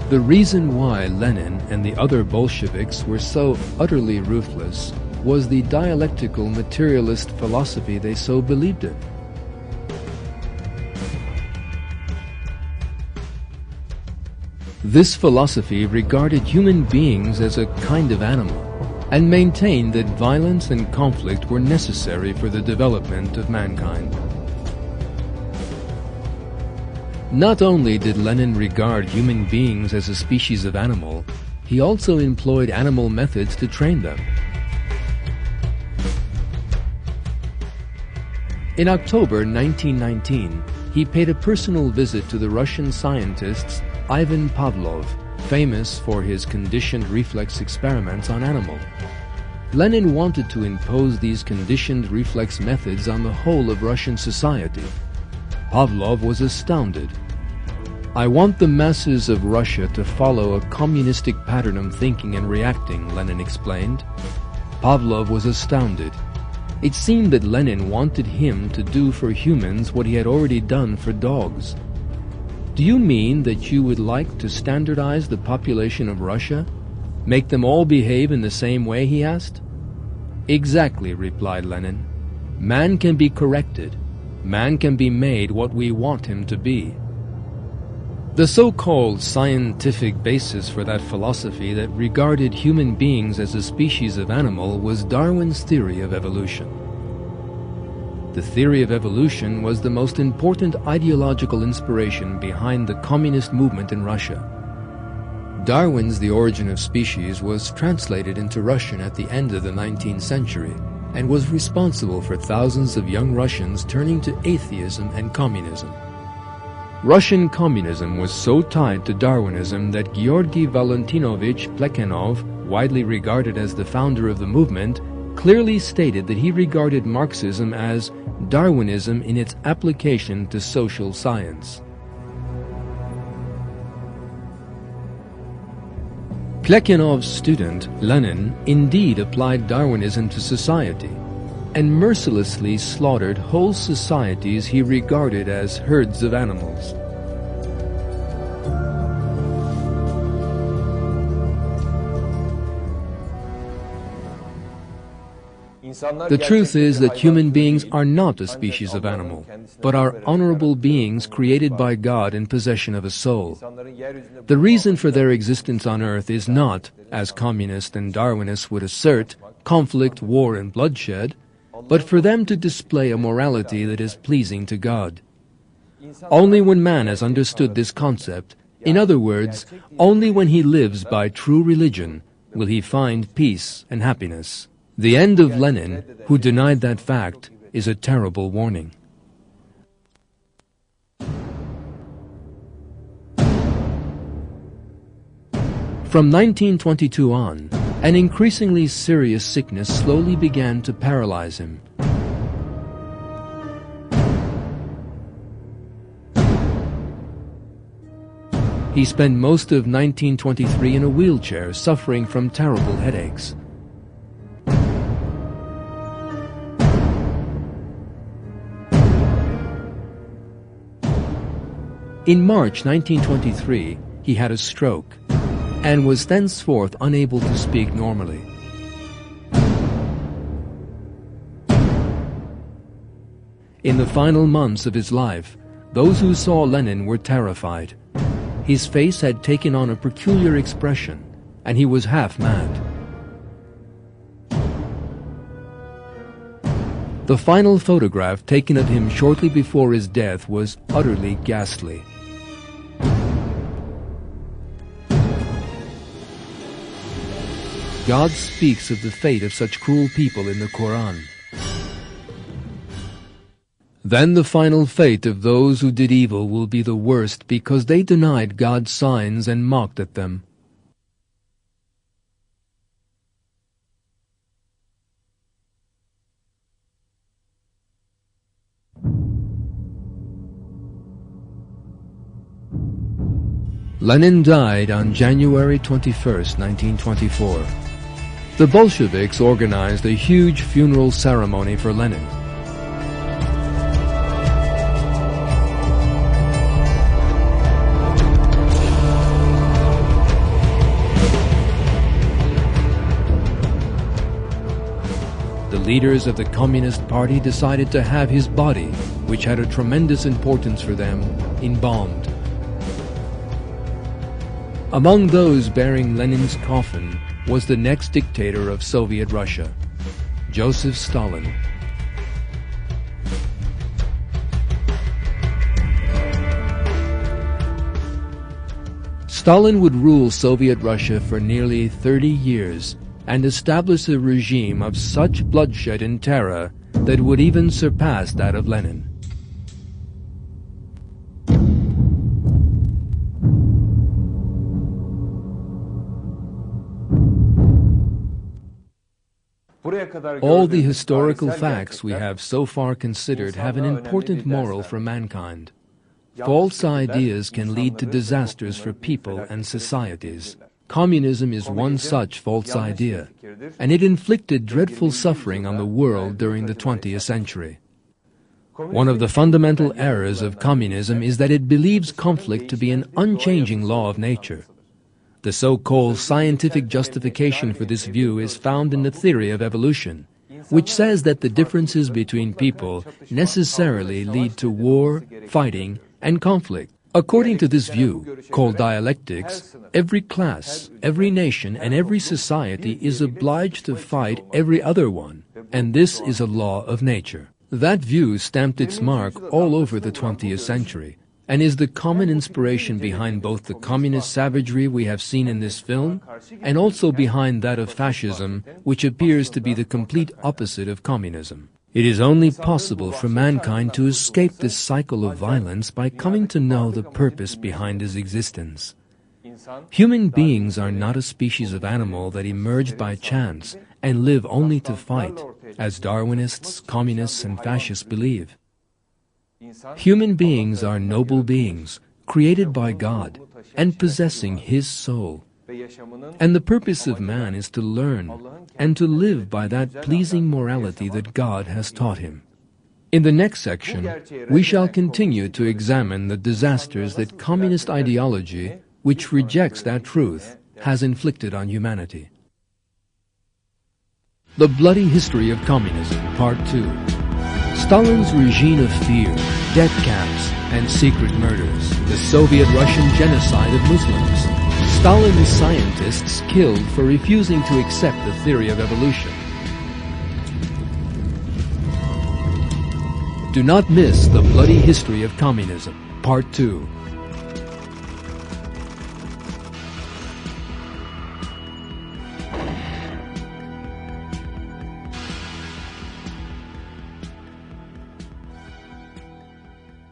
The reason why Lenin and the other Bolsheviks were so utterly ruthless was the dialectical materialist philosophy they so believed in. This philosophy regarded human beings as a kind of animal and maintained that violence and conflict were necessary for the development of mankind. Not only did Lenin regard human beings as a species of animal, he also employed animal methods to train them. In October 1919, he paid a personal visit to the Russian scientists Ivan Pavlov, famous for his conditioned reflex experiments on animals. Lenin wanted to impose these conditioned reflex methods on the whole of Russian society. Pavlov was astounded. "I want the masses of Russia to follow a communistic pattern of thinking and reacting," Lenin explained. Pavlov was astounded. It seemed that Lenin wanted him to do for humans what he had already done for dogs. "Do you mean that you would like to standardize the population of Russia? Make them all behave in the same way?" he asked. "Exactly," replied Lenin. "Man can be corrected. Man can be made what we want him to be." The so-called scientific basis for that philosophy that regarded human beings as a species of animal was Darwin's theory of evolution. The theory of evolution was the most important ideological inspiration behind the communist movement in Russia. Darwin's The Origin of Species was translated into Russian at the end of the 19th century and was responsible for thousands of young Russians turning to atheism and communism. Russian communism was so tied to Darwinism that Georgy Valentinovich Plekhanov, widely regarded as the founder of the movement, clearly stated that he regarded Marxism as Darwinism in its application to social science. Plekhanov's student, Lenin, indeed applied Darwinism to society and mercilessly slaughtered whole societies he regarded as herds of animals. The truth is that human beings are not a species of animal, but are honorable beings created by God in possession of a soul. The reason for their existence on earth is not, as communists and Darwinists would assert, conflict, war, and bloodshed, but for them to display a morality that is pleasing to God. Only when man has understood this concept, in other words, only when he lives by true religion, will he find peace and happiness. The end of Lenin, who denied that fact, is a terrible warning. From 1922 on, an increasingly serious sickness slowly began to paralyze him. He spent most of 1923 in a wheelchair, suffering from terrible headaches. In March 1923, he had a stroke and was thenceforth unable to speak normally. In the final months of his life, those who saw Lenin were terrified. His face had taken on a peculiar expression, and he was half mad. The final photograph taken of him shortly before his death was utterly ghastly. God speaks of the fate of such cruel people in the Quran. Then the final fate of those who did evil will be the worst because they denied God's signs and mocked at them. Lenin died on January 21st, 1924. The Bolsheviks organized a huge funeral ceremony for Lenin. leaders of the Communist Party decided to have his body, which had a tremendous importance for them, embalmed. Among those bearing Lenin's coffin was the next dictator of Soviet Russia, Joseph Stalin. Stalin would rule Soviet Russia for nearly 30 years and establish a regime of such bloodshed and terror that would even surpass that of Lenin. All the historical facts we have so far considered have an important moral for mankind. False ideas can lead to disasters for people and societies. Communism is one such false idea, and it inflicted dreadful suffering on the world during the 20th century. One of the fundamental errors of communism is that it believes conflict to be an unchanging law of nature. The so-called scientific justification for this view is found in the theory of evolution, which says that the differences between people necessarily lead to war, fighting, and conflict. According to this view, called dialectics, every class, every nation, and every society is obliged to fight every other one, and this is a law of nature. That view stamped its mark all over the 20th century, and is the common inspiration behind both the communist savagery we have seen in this film, and also behind that of fascism, which appears to be the complete opposite of communism. It is only possible for mankind to escape this cycle of violence by coming to know the purpose behind his existence. Human beings are not a species of animal that emerged by chance and live only to fight, as Darwinists, communists, and fascists believe. Human beings are noble beings, created by God, and possessing His soul. And the purpose of man is to learn and to live by that pleasing morality that God has taught him. In the next section, we shall continue to examine the disasters that communist ideology, which rejects that truth, has inflicted on humanity. The Bloody History of Communism, Part 2. Stalin's regime of fear, death camps, and secret murders, the Soviet-Russian genocide of Muslims, Stalin's scientists killed for refusing to accept the theory of evolution. Do not miss The Bloody History of Communism, Part 2.